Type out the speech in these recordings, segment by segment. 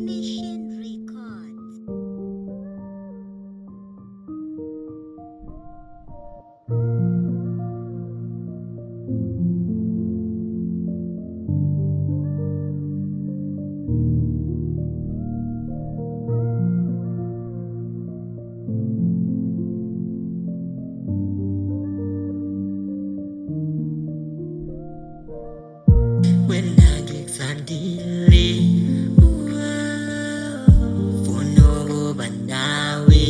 Mission Records. When I get suddenly funo banawe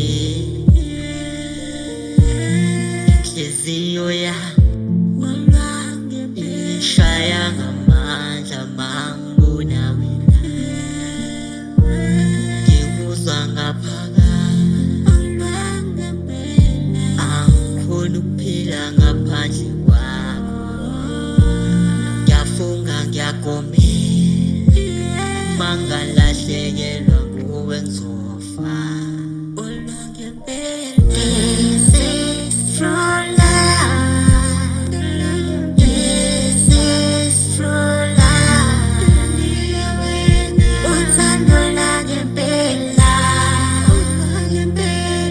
inhliziyo yami ishaya ngamandla mangibona wena, ngikuzwa ngaphakathi angikhoni ukuphila ngaphandle kwakho. Ngiyafunga ngiyagomela mangalahlekelwa nguwe ngizofa. This is true love. This is true love. Uthando langempela.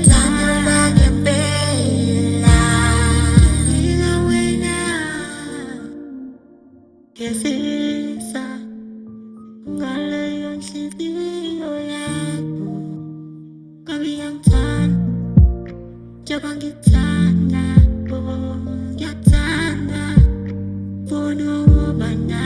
Uthando langempela. Ngiyafisa ngaleyo nhliziyo yakho, ngabe uyangithanda njengoba ngithanda, ngiyakuthanda, funa ukuba nawe.